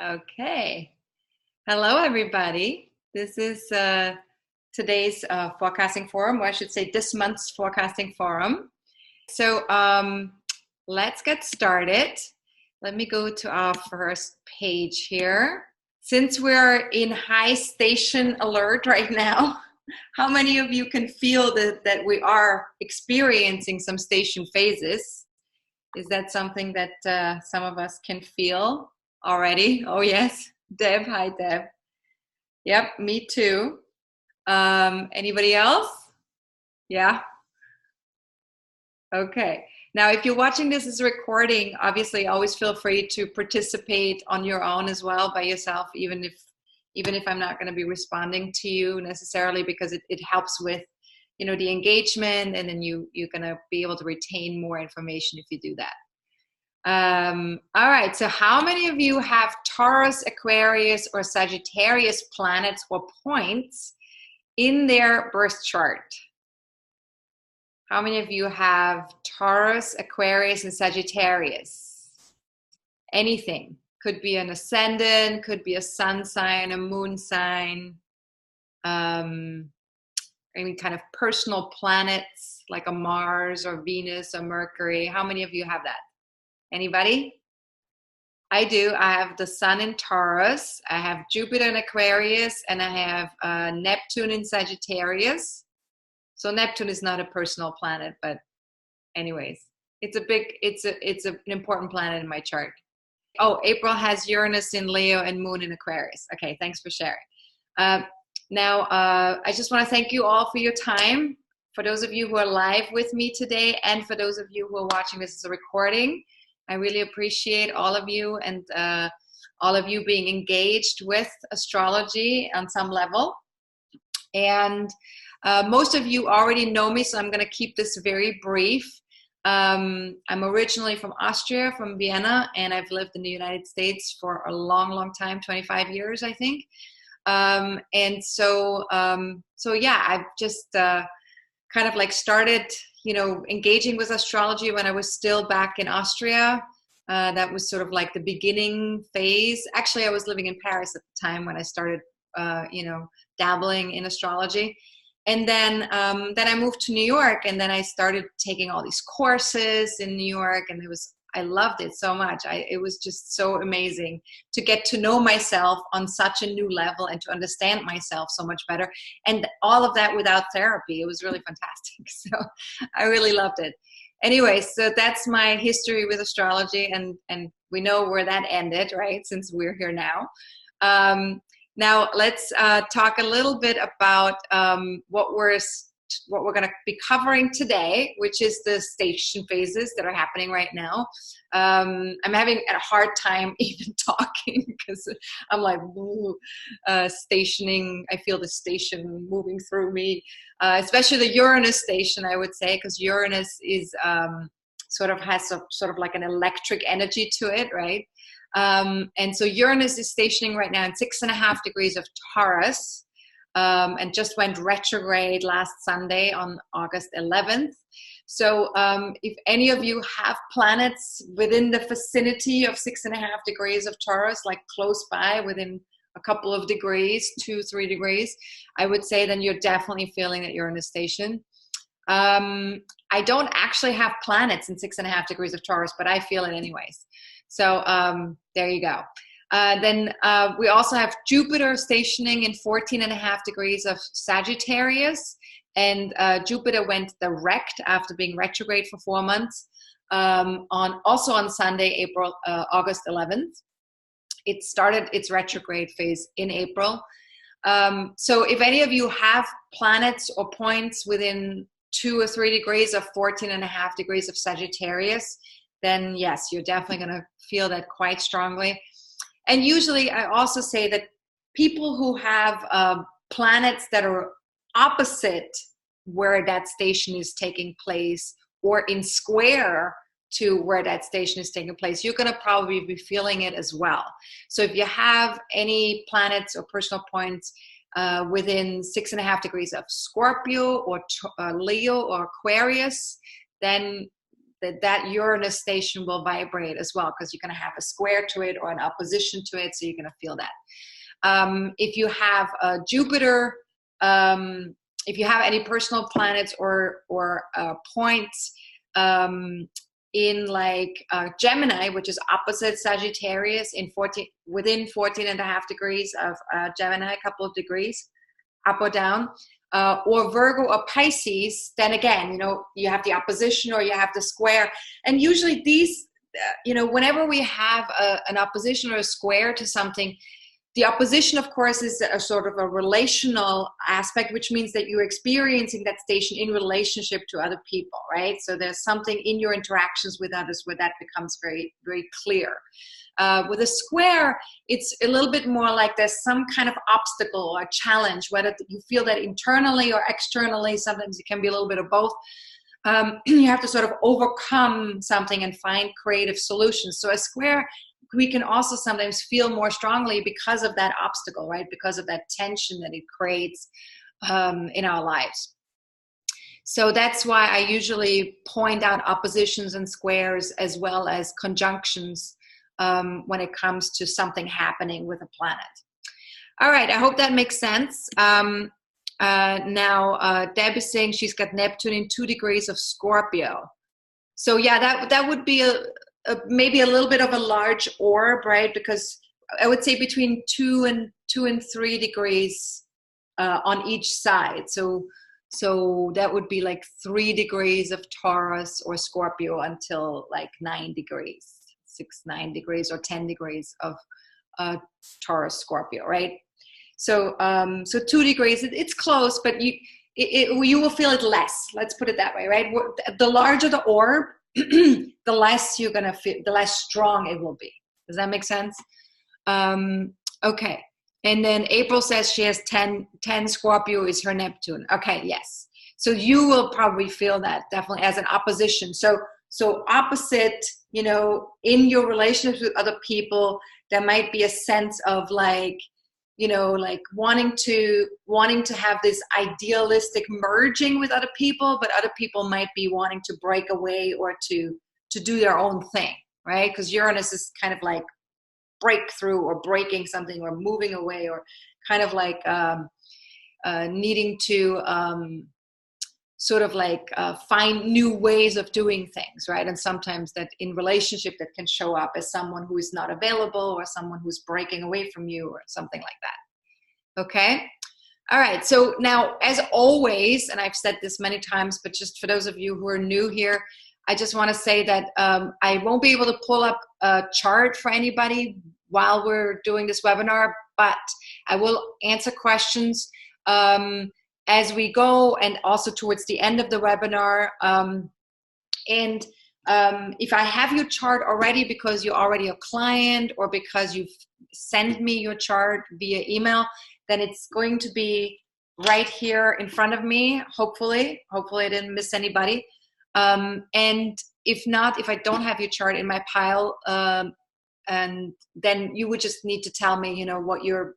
Okay. Hello, everybody. This is today's forecasting forum, or I should say this month's forecasting forum. So let's get started. Let me go to our first page here. Since we're in high station alert right now, how many of you can feel that we are experiencing some station phases? Is that something that some of us can feel already? Oh, yes. Deb, hi, Deb. Yep, me too. Anybody else? Yeah? Okay. Now, if you're watching this as a recording, obviously always feel free to participate on your own as well by yourself, even if I'm not going to be responding to you necessarily, because it helps with, the engagement, and then you're going to be able to retain more information if you do that. All right, so how many of you have Taurus, Aquarius, or Sagittarius planets or points in their birth chart? How many of you have Taurus, Aquarius, and Sagittarius? Anything. Could be an ascendant, could be a sun sign, a moon sign, any kind of personal planets like a Mars or Venus or Mercury. How many of you have that? Anybody? I do. I have the sun in Taurus, I have Jupiter in Aquarius, and I have Neptune in Sagittarius. So Neptune is not a personal planet, but anyways, it's an important planet in my chart. Oh, April has Uranus in Leo and Moon in Aquarius. Okay, thanks for sharing. Now, I just want to thank you all for your time. For those of you who are live with me today, and for those of you who are watching this as a recording, I really appreciate all of you and all of you being engaged with astrology on some level. And most of you already know me, so I'm going to keep this very brief. I'm originally from Austria, from Vienna, and I've lived in the United States for a long, long time, 25 years, I think. And so yeah, I've just kind of like started engaging with astrology when I was still back in Austria. That was sort of like the beginning phase. Actually, I was living in Paris at the time when I started, dabbling in astrology. And then I moved to New York, and then I started taking all these courses in New York, and I loved it so much. It was just so amazing to get to know myself on such a new level and to understand myself so much better. And all of that without therapy. It was really fantastic. So I really loved it. Anyway, so that's my history with astrology, and we know where that ended, right? Since we're here now. Now let's talk a little bit about what we're going to be covering today, which is the station phases that are happening right now. I'm having a hard time even talking because I'm like stationing. I feel the station moving through me, especially the Uranus station, I would say, because Uranus is sort of like an electric energy to it, right? And so Uranus is stationing right now in 6.5 degrees of Taurus. And just went retrograde last Sunday on August 11th. So if any of you have planets within the vicinity of 6.5 degrees of Taurus, like close by, within a couple of degrees, 2-3 degrees, I would say then you're definitely feeling that you're in a station. I don't actually have planets in 6.5 degrees of Taurus, but I feel it anyways. So there you go. Then we also have Jupiter stationing in 14.5 degrees of Sagittarius, and Jupiter went direct after being retrograde for 4 months also on Sunday, August 11th. It started its retrograde phase in April. So if any of you have planets or points within 2 or 3 degrees of 14.5 degrees of Sagittarius, then yes, you're definitely going to feel that quite strongly. And usually I also say that people who have planets that are opposite where that station is taking place, or in square to where that station is taking place, you're going to probably be feeling it as well. So if you have any planets or personal points within 6.5 degrees of Scorpio or Leo or Aquarius, then that Uranus station will vibrate as well, because you're going to have a square to it or an opposition to it, so you're going to feel that. If you have Jupiter, if you have any personal planets or points in like Gemini, which is opposite Sagittarius, within 14.5 degrees of Gemini, a couple of degrees up or down, or Virgo or Pisces, then again, you have the opposition or you have the square. And usually these, whenever we have an opposition or a square to something, the opposition, of course, is a sort of a relational aspect, which means that you're experiencing that station in relationship to other people, right? So there's something in your interactions with others where that becomes very, very clear. With a square, it's a little bit more like there's some kind of obstacle or challenge, whether you feel that internally or externally. Sometimes it can be a little bit of both. You have to sort of overcome something and find creative solutions. So a square, we can also sometimes feel more strongly because of that obstacle, right? Because of that tension that it creates in our lives. So that's why I usually point out oppositions and squares as well as conjunctions when it comes to something happening with a planet. All right, I hope that makes sense. Now, Deb is saying she's got Neptune in 2 degrees of Scorpio. So yeah, that would be maybe a little bit of a large orb, right? Because I would say between 2 and 3 degrees on each side. So that would be like 3 degrees of Taurus or Scorpio until like 9 degrees, 9 degrees or 10 degrees of Taurus, Scorpio, right? So 2 degrees, it's close, but you will feel it less. Let's put it that way, right? The larger the orb, the less you're gonna feel, the less strong it will be. Does that make sense? Okay. And then April says she has 10 Scorpio is her Neptune. Okay, yes. So you will probably feel that definitely as an opposition. So opposite, in your relationships with other people, there might be a sense of like, like wanting to have this idealistic merging with other people, but other people might be wanting to break away or to do their own thing, right? Because Uranus is kind of like breakthrough or breaking something or moving away or kind of like needing to sort of like find new ways of doing things, right? And sometimes that in relationship that can show up as someone who is not available or someone who's breaking away from you or something like that. Okay? All right. So now, as always, and I've said this many times, but just for those of you who are new here, I just want to say that I won't be able to pull up a chart for anybody while we're doing this webinar, but I will answer questions as we go and also towards the end of the webinar. And if I have your chart already because you're already a client or because you've sent me your chart via email, then it's going to be right here in front of me, hopefully. Hopefully I didn't miss anybody. And if not, if I don't have your chart in my pile, and then you would just need to tell me, what your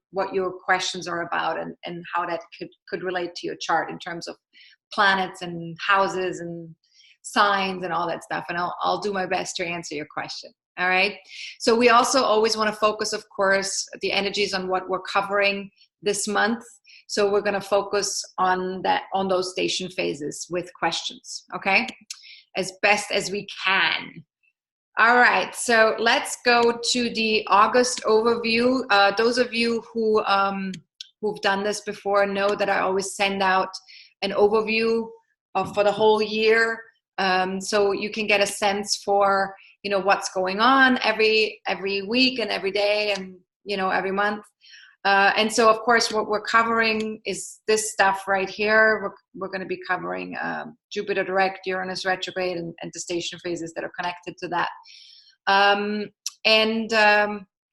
questions are about and how that could relate to your chart in terms of planets and houses and signs and all that stuff. And I'll do my best to answer your question. All right. So we also always want to focus, of course, the energies on what we're covering this month. So we're going to focus on those station phases with questions. Okay. As best as we can. All right, so let's go to the August overview. Those of you who've done this before know that I always send out an overview for the whole year, so you can get a sense for what's going on every week and every day and every month. And so, of course, what we're covering is this stuff right here. We're going to be covering Jupiter direct, Uranus retrograde, and the station phases that are connected to that.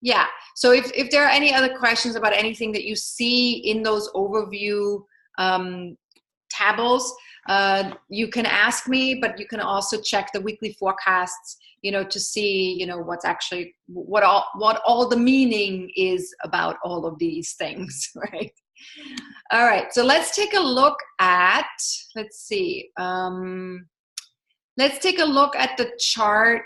Yeah, so if there are any other questions about anything that you see in those overview tables, you can ask me, but you can also check the weekly forecasts, to see, what's actually, what all the meaning is about all of these things, right? All right, so let's take a look at, let's see, let's take a look at the chart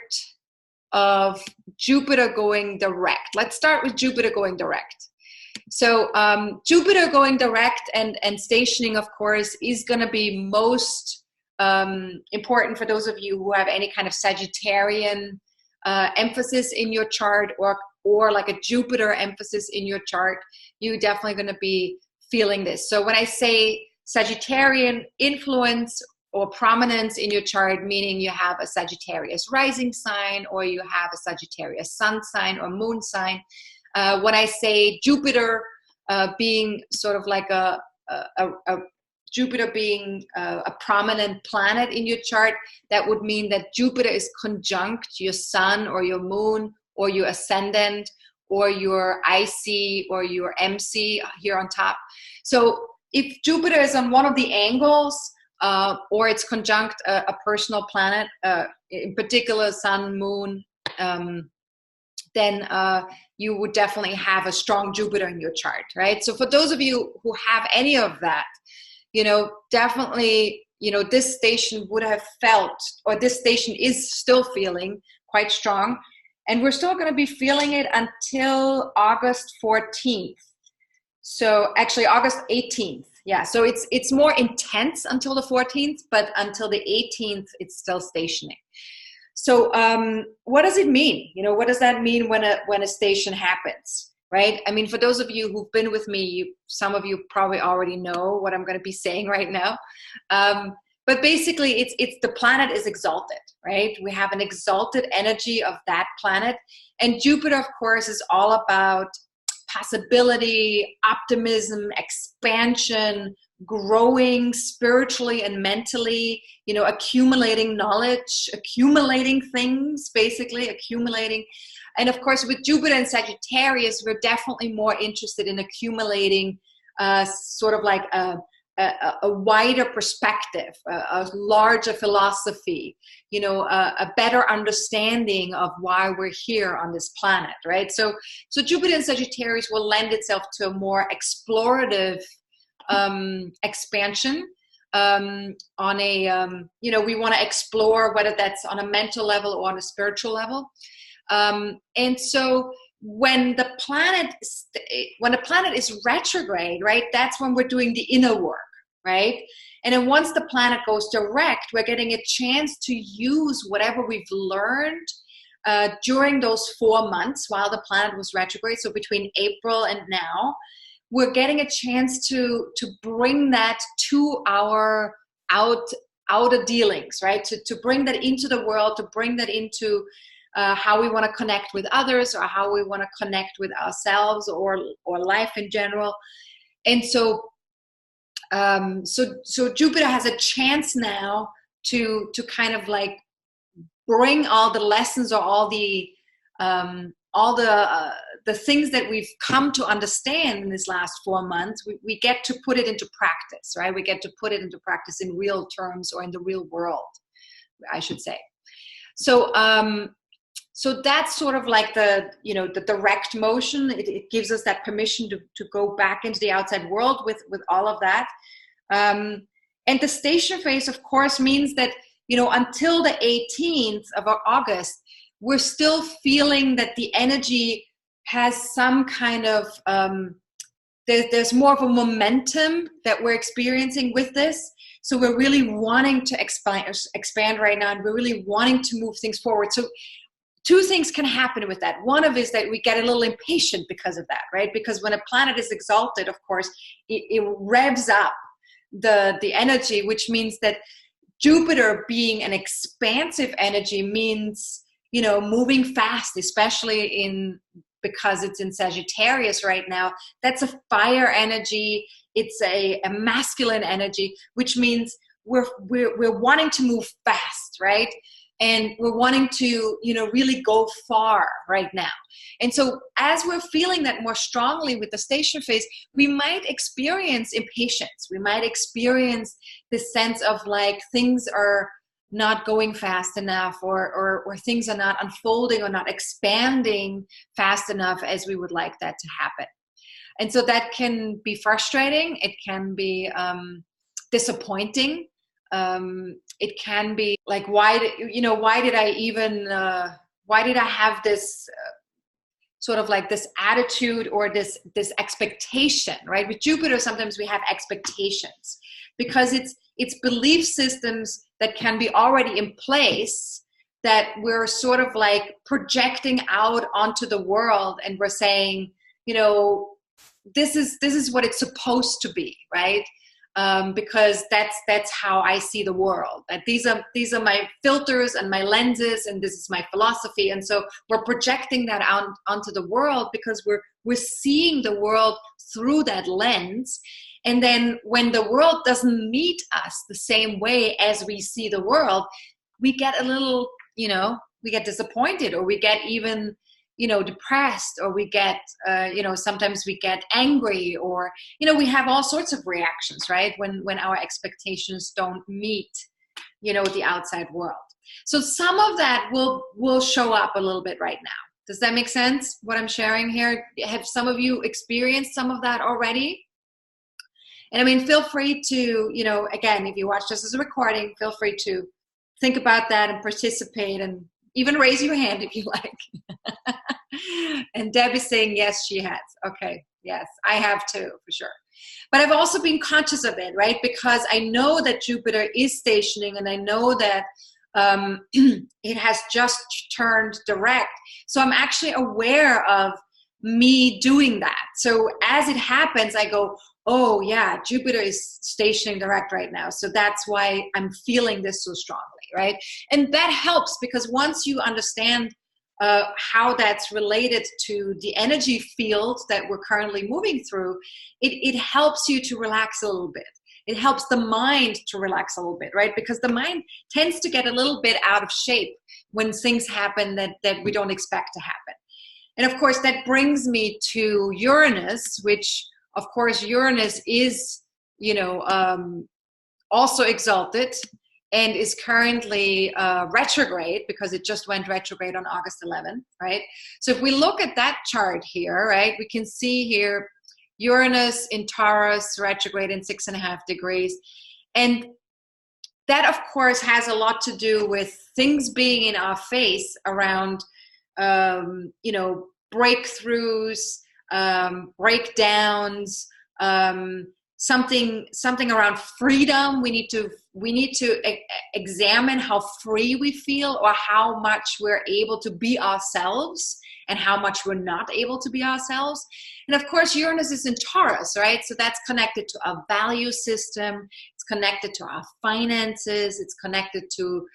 of Jupiter going direct. Let's start with Jupiter going direct. So Jupiter going direct and stationing, of course, is going to be most important for those of you who have any kind of Sagittarian emphasis in your chart, or like a Jupiter emphasis in your chart. You're definitely going to be feeling this. So when I say Sagittarian influence or prominence in your chart, meaning you have a Sagittarius rising sign, or you have a Sagittarius sun sign or moon sign. When I say Jupiter being sort of like a Jupiter being a prominent planet in your chart, that would mean that Jupiter is conjunct your sun or your moon or your ascendant or your IC or your MC here on top. So if Jupiter is on one of the angles, or it's conjunct a personal planet, in particular sun, moon, then you would definitely have a strong Jupiter in your chart, right? So for those of you who have any of that, definitely, this station would have felt, or this station is still feeling quite strong. And we're still going to be feeling it until August 14th. So actually August 18th. Yeah, so it's more intense until the 14th, but until the 18th, it's still stationing. So what does it mean? What does that mean when a station happens, right? I mean, for those of you who've been with me, some of you probably already know what I'm going to be saying right now. But basically, it's the planet is exalted, right? We have an exalted energy of that planet. And Jupiter, of course, is all about possibility, optimism, expansion, growing spiritually and mentally, accumulating knowledge, accumulating things, basically accumulating. And of course, with Jupiter and Sagittarius, we're definitely more interested in accumulating sort of like a wider perspective, a larger philosophy, a better understanding of why we're here on this planet, right? So Jupiter and Sagittarius will lend itself to a more explorative expansion on a, we want to explore whether that's on a mental level or on a spiritual level. And so when the planet is retrograde, right, that's when we're doing the inner work, right? And then once the planet goes direct, we're getting a chance to use whatever we've learned during those 4 months while the planet was retrograde. So between April and now, we're getting a chance to bring that to our outer dealings, right? To bring that into the world, to bring that into how we want to connect with others, or how we want to connect with ourselves, or life in general. And so Jupiter has a chance now to kind of like bring all the lessons, or all the things that we've come to understand in this last 4 months. We get to put it into practice, right? We get to put it into practice in real terms, or in the real world, I should say. So that's sort of like the direct motion. It gives us that permission to go back into the outside world with all of that. And the station phase, of course, means that, until the 18th of August, we're still feeling that the energy has some kind of, there's more of a momentum that we're experiencing with this. So we're really wanting to expand right now, and we're really wanting to move things forward. So two things can happen with that. One of is that we get a little impatient because of that, right? Because when a planet is exalted, of course, it revs up the energy, which means that Jupiter being an expansive energy means, moving fast, especially because it's in Sagittarius right now. That's a fire energy. It's a masculine energy, which means we're wanting to move fast, right? And we're wanting to, really go far right now. And so as we're feeling that more strongly with the station phase, we might experience impatience. We might experience this sense of like things are not going fast enough, or things are not unfolding or not expanding fast enough as we would like that to happen. And so that can be frustrating. It can be disappointing. It can be like, why did I have this sort of like this attitude or this expectation, right? With Jupiter, sometimes we have expectations because it's belief systems that can be already in place that we're sort of like projecting out onto the world, and we're saying, this is what it's supposed to be, right? Because that's how I see the world. That these are my filters and my lenses, and this is my philosophy. And so we're projecting that out onto the world because we're seeing the world through that lens. And then when the world doesn't meet us the same way as we see the world, we get a little, we get disappointed, or we get even depressed, or we get, sometimes we get angry, or, we have all sorts of reactions, right? When our expectations don't meet, the outside world. So some of that will show up a little bit right now. Does that make sense, what I'm sharing here? Have some of you experienced some of that already? And I mean, feel free to, again, if you watch this as a recording, feel free to think about that and participate, and even raise your hand if you like. And Debbie's saying, yes, she has. Okay. Yes, I have too, for sure. But I've also been conscious of it, right? Because I know that Jupiter is stationing, and I know that it has just turned direct. So I'm actually aware of me doing that. So as it happens, I go, oh yeah, Jupiter is stationing direct right now. So that's why I'm feeling this so strongly, right? And that helps, because once you understand how that's related to the energy field that we're currently moving through, it helps you to relax a little bit. It helps the mind to relax a little bit, right? Because the mind tends to get a little bit out of shape when things happen that we don't expect to happen. And of course, that brings me to Uranus, which, of course, Uranus is, also exalted and is currently retrograde, because it just went retrograde on August 11th, right? So if we look at that chart here, right, we can see here Uranus in Taurus, retrograde in 6.5 degrees. And that, of course, has a lot to do with things being in our face around, breakthroughs, breakdowns, something around freedom. We need to examine how free we feel, or how much we're able to be ourselves and how much we're not able to be ourselves. And of course, Uranus is in Taurus, right? So that's connected to our value system. It's connected to our finances. It's connected to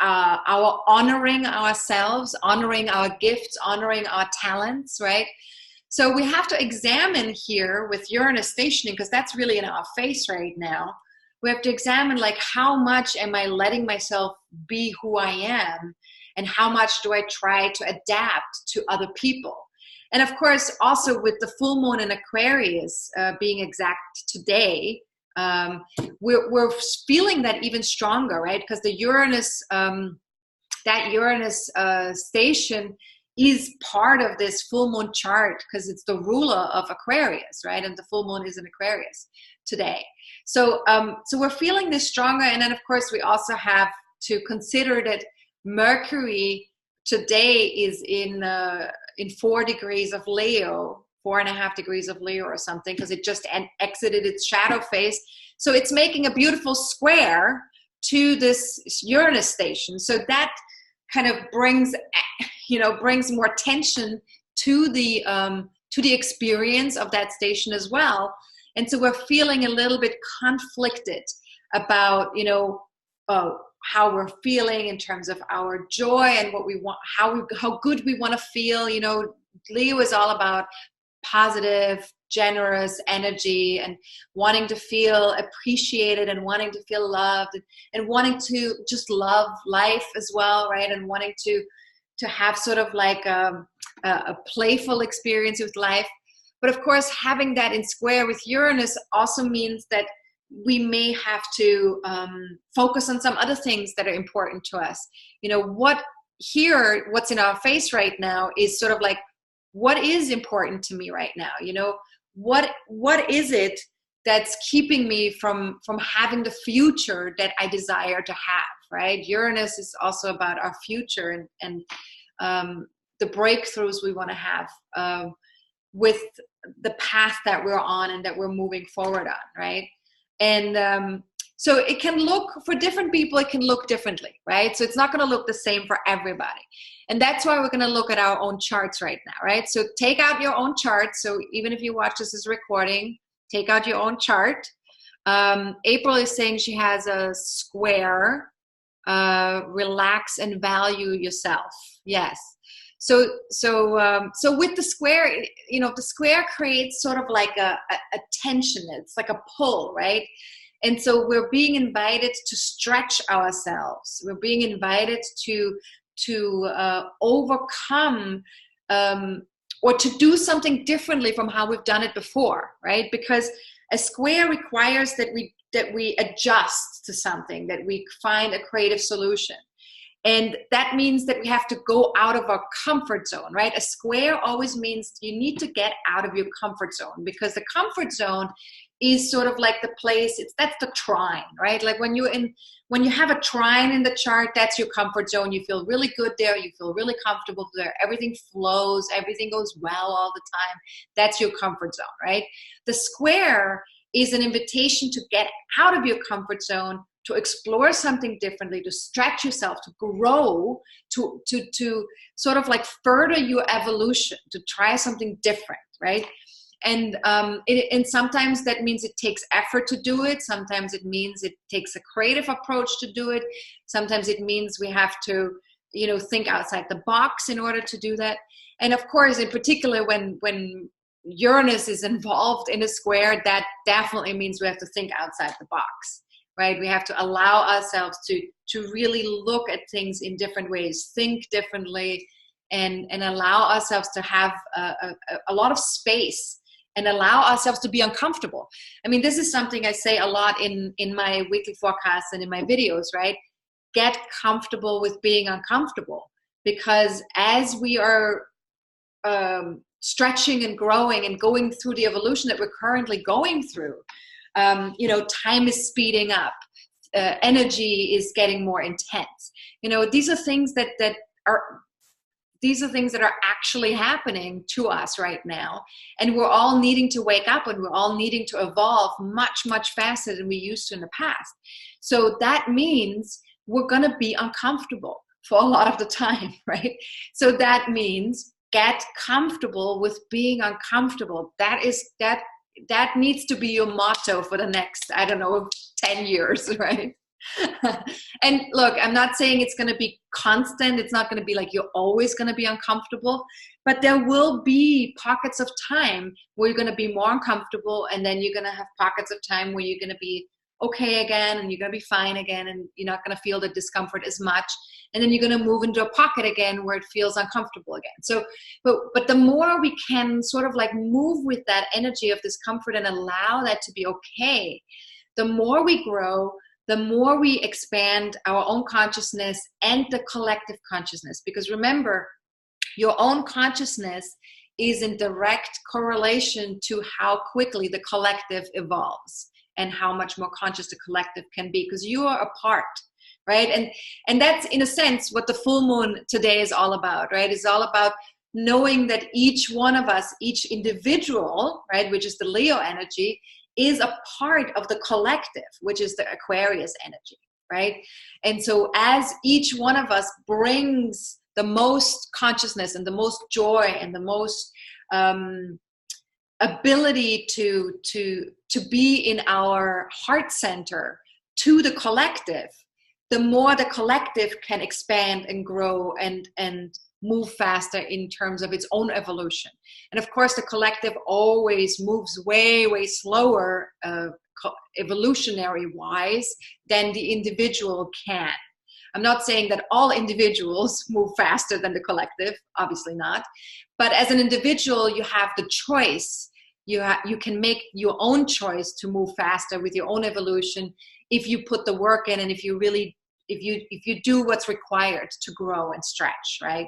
our honoring ourselves, honoring our gifts, honoring our talents, right? So we have to examine here with Uranus stationing, because that's really in our face right now. We have to examine, like, how much am I letting myself be who I am, and how much do I try to adapt to other people? And of course, also with the full moon in Aquarius being exact today, we're feeling that even stronger, right? Because the Uranus, that Uranus station is part of this full moon chart, because it's the ruler of Aquarius, right? And the full moon is in Aquarius today. So we're feeling this stronger. And then, of course, we also have to consider that Mercury today is in 4 degrees of Leo, 4.5 degrees of Leo or something, because it just exited its shadow phase. So it's making a beautiful square to this Uranus station. So that kind of brings more tension to the experience of that station as well. And so we're feeling a little bit conflicted about, how we're feeling in terms of our joy and what we want, how good we want to feel. Leo is all about positive, generous energy, and wanting to feel appreciated, and wanting to feel loved, and wanting to just love life as well, right? And wanting to have sort of like a playful experience with life. But of course, having that in square with Uranus also means that we may have to focus on some other things that are important to us. What's in our face right now is sort of like, what is important to me right now? What is it that's keeping me from having the future that I desire to have, right? Uranus is also about our future and the breakthroughs we want to have with the path that we're on and that we're moving forward on, right? And so it can look, for different people, it can look differently, right? So it's not going to look the same for everybody. And that's why we're going to look at our own charts right now, right? So take out your own chart. So even if you watch this as recording, take out your own chart. April is saying she has a square, relax and value yourself. Yes. So with the square, you know, the square creates sort of like a tension. It's like a pull, right? And so we're being invited to stretch ourselves. We're being invited to overcome or to do something differently from how we've done it before, right? Because a square requires that we adjust to something, that we find a creative solution. And that means that we have to go out of our comfort zone, right? A square always means you need to get out of your comfort zone, because the comfort zone is sort of like the place, that's the trine, right? Like when you have a trine in the chart, that's your comfort zone. You feel really good there. You feel really comfortable there. Everything flows. Everything goes well all the time. That's your comfort zone, right? The square is an invitation to get out of your comfort zone, to explore something differently, to stretch yourself, to grow, to sort of like further your evolution, to try something different, right? And sometimes that means it takes effort to do it. Sometimes it means it takes a creative approach to do it. Sometimes it means we have to, you know, think outside the box in order to do that. And of course, in particular, when Uranus is involved in a square, that definitely means we have to think outside the box, right? We have to allow ourselves to really look at things in different ways, think differently, and allow ourselves to have a lot of space, and allow ourselves to be uncomfortable. I mean, this is something I say a lot in my weekly forecasts and in my videos, right? Get comfortable with being uncomfortable, because as we are stretching and growing and going through the evolution that we're currently going through, you know, time is speeding up, energy is getting more intense. You know, these are things that are actually happening to us right now. And we're all needing to wake up, and we're all needing to evolve much, much faster than we used to in the past. So that means we're going to be uncomfortable for a lot of the time, right? So that means get comfortable with being uncomfortable. That needs to be your motto for the next, 10 years, right? And look, I'm not saying it's going to be constant. It's not going to be like you're always going to be uncomfortable, but there will be pockets of time where you're going to be more uncomfortable, and then you're going to have pockets of time where you're going to be okay again, and you're going to be fine again, and you're not going to feel the discomfort as much, and then you're going to move into a pocket again where it feels uncomfortable again. So but the more we can sort of like move with that energy of discomfort and allow that to be okay, the more we grow, the more we expand our own consciousness and the collective consciousness. Because remember, your own consciousness is in direct correlation to how quickly the collective evolves and how much more conscious the collective can be, because you are a part, right? And that's, in a sense, what the full moon today is all about, right? It's all about knowing that each one of us, each individual, right, which is the Leo energy, is a part of the collective, which is the Aquarius energy, right? And so as each one of us brings the most consciousness and the most joy and the most ability to be in our heart center to the collective, the more the collective can expand and grow and move faster in terms of its own evolution. And of course, the collective always moves way, way slower, evolutionary wise, than the individual can. I'm not saying that all individuals move faster than the collective, obviously not. But as an individual, you have the choice. You can make your own choice to move faster with your own evolution if you put the work in, and if you do what's required to grow and stretch, right?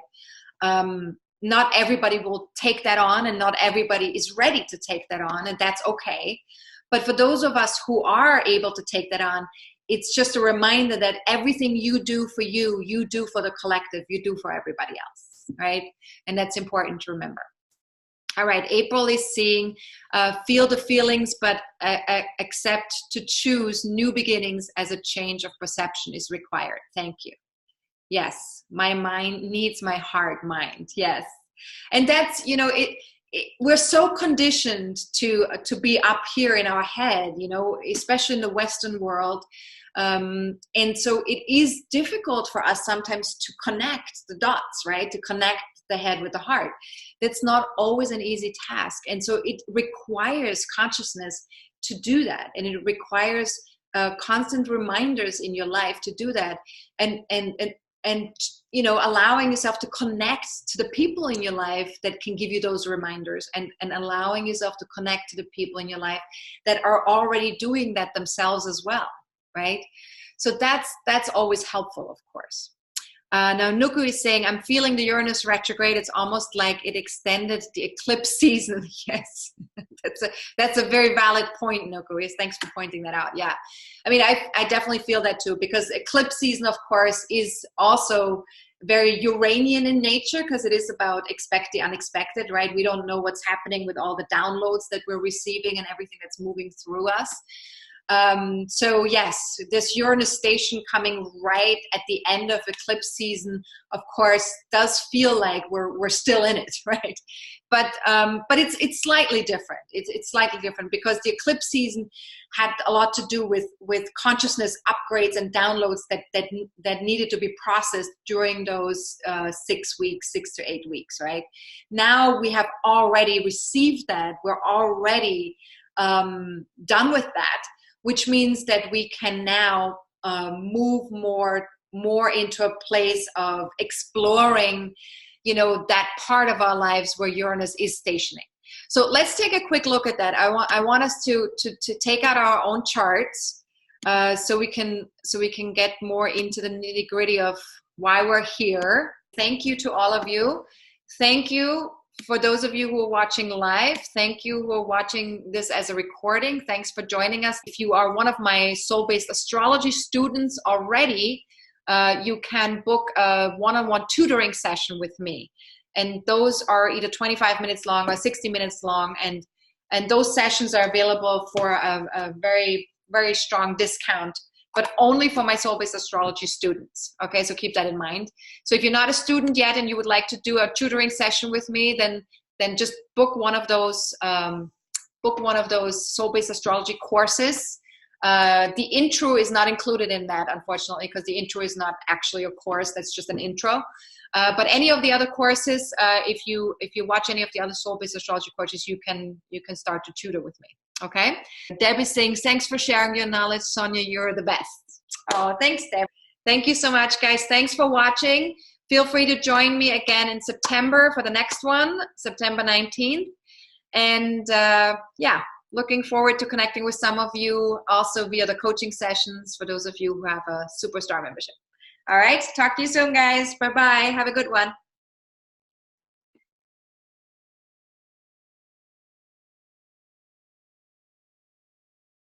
Not everybody will take that on, and not everybody is ready to take that on, and that's okay. But for those of us who are able to take that on, it's just a reminder that everything you do for you, you do for the collective, you do for everybody else, right? And that's important to remember. All right, April is seeing, feel the feelings, but accept to choose new beginnings as a change of perception is required. Thank you. Yes, my mind needs my heart mind. Yes. And that's, you know, we're so conditioned to be up here in our head, you know, especially in the Western world. And so it is difficult for us sometimes to connect the dots, right? To connect the head with the heart. That's not always an easy task. And so it requires consciousness to do that. And it requires constant reminders in your life to do that. And you know, allowing yourself to connect to the people in your life that can give you those reminders, and allowing yourself to connect to the people in your life that are already doing that themselves as well, right? So that's always helpful, of course. Now Nuku is saying, I'm feeling the Uranus retrograde. It's almost like it extended the eclipse season. Yes, that's a very valid point, Nuku. Thanks for pointing that out. Yeah, I mean, I definitely feel that too, because eclipse season, of course, is also very Uranian in nature, because it is about expect the unexpected, right? We don't know what's happening with all the downloads that we're receiving and everything that's moving through us. So yes, this Uranus station coming right at the end of eclipse season, of course, does feel like we're still in it, right? But it's slightly different. It's slightly different because the eclipse season had a lot to do with consciousness upgrades and downloads that needed to be processed during those 6 to 8 weeks, right? Now we have already received that. We're already done with that, which means that we can now move more into a place of exploring, you know, that part of our lives where Uranus is stationing. So let's take a quick look at that. I want us to take out our own charts so we can get more into the nitty-gritty of why we're here. Thank you to all of you. Thank you for those of you who are watching live. Thank you who are watching this as a recording. Thanks for joining us. If you are one of my soul-based astrology students already, you can book a one-on-one tutoring session with me. And those are either 25 minutes long or 60 minutes long. And those sessions are available for a very, very strong discount, but only for my soul-based astrology students. Okay, so keep that in mind. So if you're not a student yet and you would like to do a tutoring session with me, then just book one of those soul-based astrology courses. The intro is not included in that, unfortunately, because the intro is not actually a course. That's just an intro. But any of the other courses, if you watch any of the other soul-based astrology courses, you can start to tutor with me. Okay. Deb is saying, thanks for sharing your knowledge, Sonja. You're the best. Oh, thanks, Deb. Thank you so much, guys. Thanks for watching. Feel free to join me again in September for the next one, September 19th. And yeah, looking forward to connecting with some of you also via the coaching sessions for those of you who have a Superstar membership. All right. Talk to you soon, guys. Bye-bye. Have a good one.